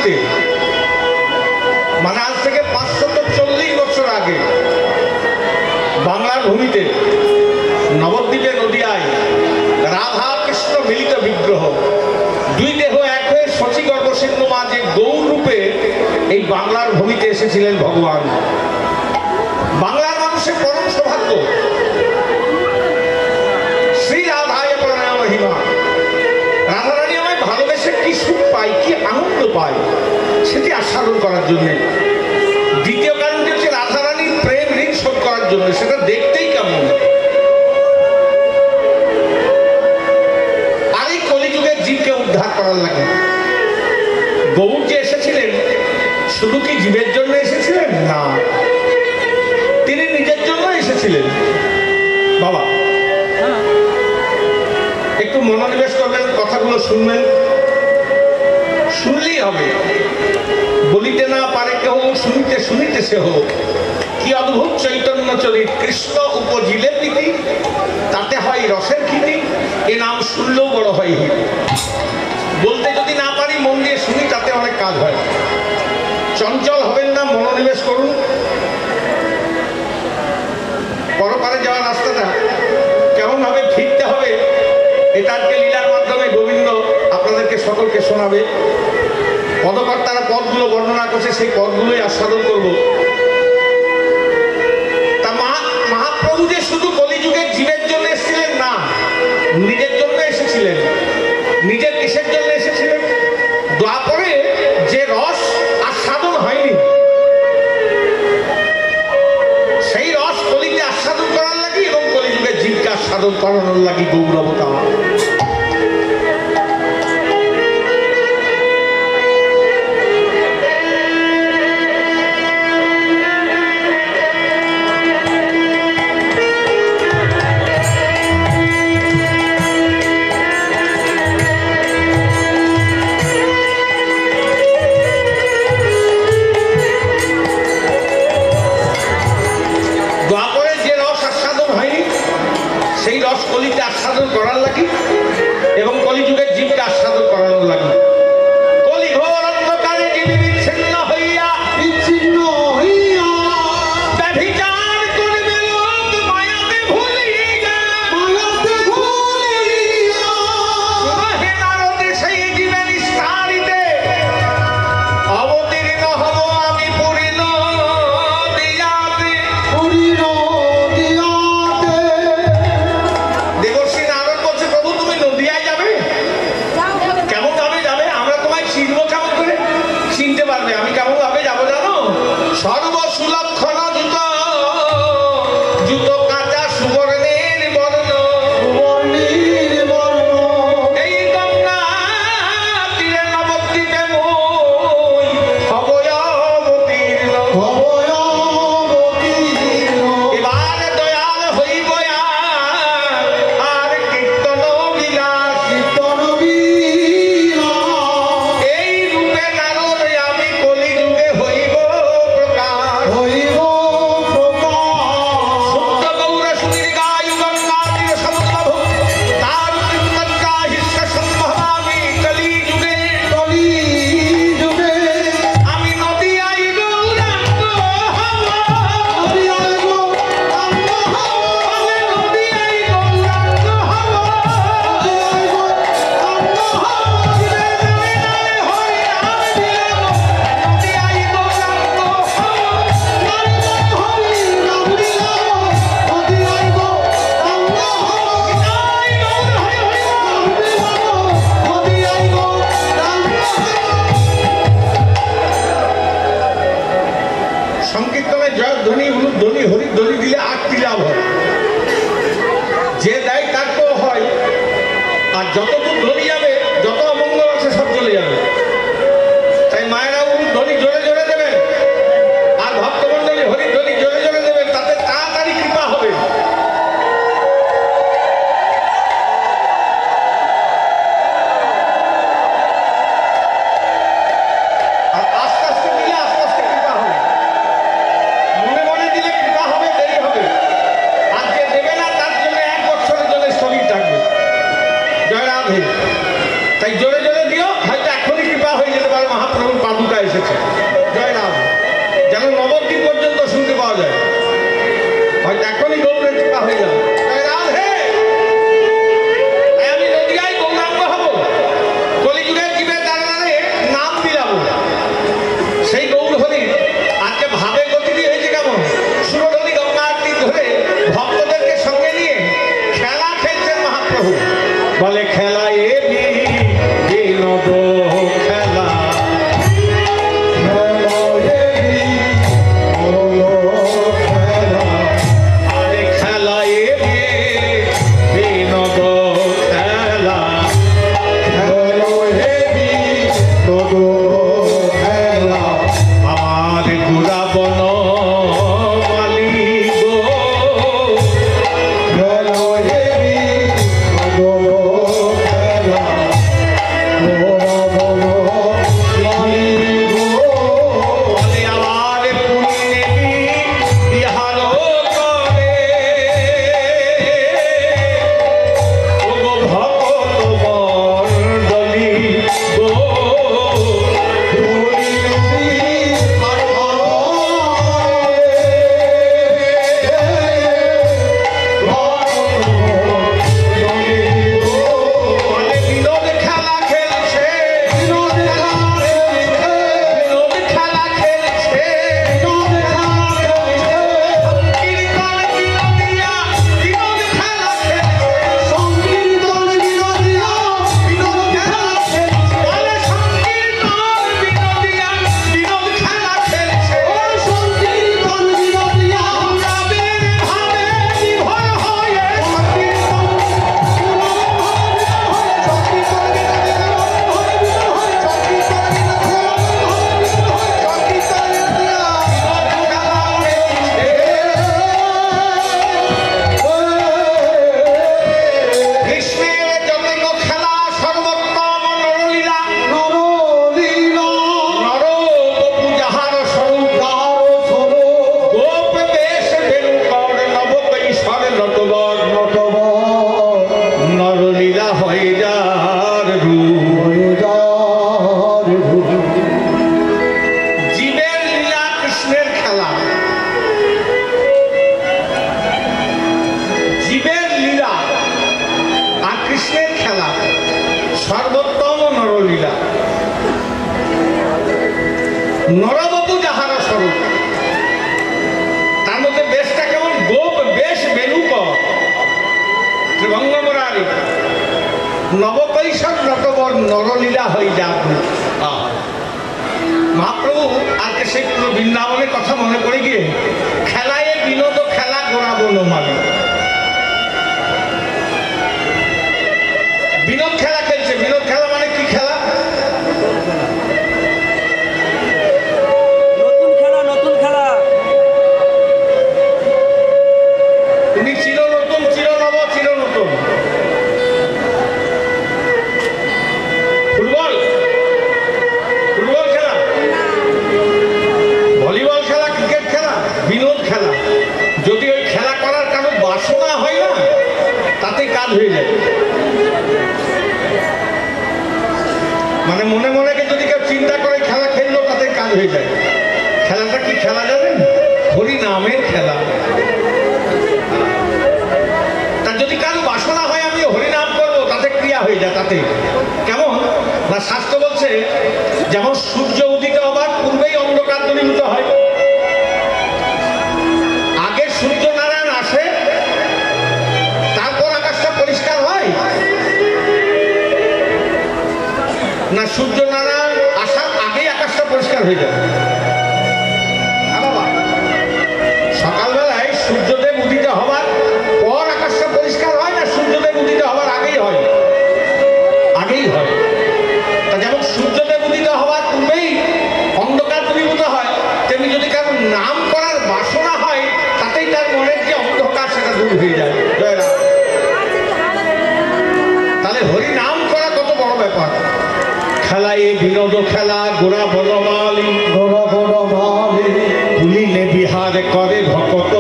ভূমিতে, মানে আজ থেকে 540 বছর আগে বাংলার ভূমিতে নবদ্বীপে নদিয়ায় রাধা কৃষ্ণ মিলিত বিগ্রহ, দুই দেহ এক হয়ে শচীগর্ভ সিন্ধু মা যে গৌর রূপে এই বাংলার ভূমিতে এসেছিলেন ভগবান। বাংলার মানুষের পরম সৌভাগ্য, শ্রী রাধায় প্রণয় মহিমা। রাধারানী আমায় ভালোবেসে কি সুখ পায়, কি আনন্দ পায়, সেটি আস্বাদন করার জন্য। দ্বিতীয় কারণটি হচ্ছে রাধারানীর প্রেম ঋণ শোধ করার জন্য, সেটা দেখতেই কেমন। আর এই কলিযুগের জীবকে উদ্ধার করার লাগে গৌর যে এসেছিলেন, শুধু কি জীবের জন্য এসেছিলেন? না, তিনি নিজের জন্য এসেছিলেন। বাবা একটু মনোনিবেশ করবেন, কথাগুলো শুনবেন, শুনলেই হবে। বলিতে না পারে কেহ, শুনিতে শুনিতে সে হোক। কি অদ্ভুত চৈতন্য চরিত, কৃষ্ণ উপজিলে প্রীতি, তাতে হয় রসের খ্যাতি, এ নাম শুনলেও বড় হয় হিত। বলতে যদি না পারি, মন দিয়ে শুনি, তাতে অনেক কাজ হয়। চঞ্চল হবেন না, মনোনিবেশ করুন। পরপারে যাওয়ার রাস্তাটা কেমন ভাবে ফিরতে হবে, এটা আজকে লীলার মাধ্যমে গোবিন্দ আপনাদেরকে সকলকে শোনাবে। পদকর্তারা পদগুলো বর্ণনা করছে, সেই পদগুলোই আস্বাদন করব। তা মহাপ্রভু যে শুধু কলিযুগের জীবের জন্য এসেছিলেন না, নিজের জন্য এসেছিলেন। নিজের কিসের জন্য এসেছিলেন? দ্বাপরে যে রস আস্বাদন হয়নি, সেই রস কলিতে আস্বাদন করার লাগি এবং কলিযুগের জীবকে আস্বাদন করানোর লাগি গৌর অবতার। কলিতে আস্বাদন করার নরবপু যাহার স্বরূপ, তার মধ্যে বেশটা কেমন গোপ বেশ বেনুকর ত্রিভঙ্গমরারি নবকৈশোর নটবর নরলীলা হয়ে যাক। মহাপ্রভু আজকে সেই পুরো বৃন্দাবনের কথা মনে করে গিয়ে খেলায় বিনোদ খেলা গোড়াবো নমালি, বিনোদ খেলা খেলছে। বিনোদ খেলা মানে কি খেলা? নতুন খেলা, নতুন খেলা। তুমি চির নতুন, চির নব, চির নতুন। ফুটবল, ফুটবল খেলা, ভলিবল খেলা, ক্রিকেট খেলা, বিনোদ খেলা। যদি ওই খেলা করার কারো বাসনা হয় না, তাতে কাজ হয়ে যায়। মানে মনে মনে যদি কেউ চিন্তা করে খেলা খেললো, তাতে কাজ হয়ে যায়। খেলাটা কি খেলা জানেন? হরি নামের খেলা। তা যদি কারো বাসনা হয় আমি হরিনাম করবো, তাতে ক্রিয়া হয়ে যায়। তাতে কেমন না, শাস্ত্র বলছে যেমন সূর্য উদিত হবার পূর্বেই অন্ধকার দূরীভূত হয়। আগে সূর্য নারায়ণ আসে, তারপর আকাশটা পরিষ্কার হয় না? সূর্য নারায়ণ আসার আগেই আকাশটা পরিষ্কার হয়ে যায়। সকালবেলায় সূর্যদেব উদিত হবার পর আকাশটা পরিষ্কার হয় না? সূর্যদেব উদিত হবার আগেই হয়, আগেই হয়। তা যেমন সূর্যদেব উদিত হওয়ার পূর্বেই অন্ধকার দূরীভূত হয়, তেমনি যদি কারো নাম করার বাসনা হয়, তাতেই তার মনের যে অন্ধকার সেটা দূর হয়ে যায়। তাহলে হরি নাম করা কত বড় ব্যাপার। খেলায় বিনোদ খেলা গোড়া বনমালী, গোড়া বনমালী ভুলিলে বিহার করে ভকত।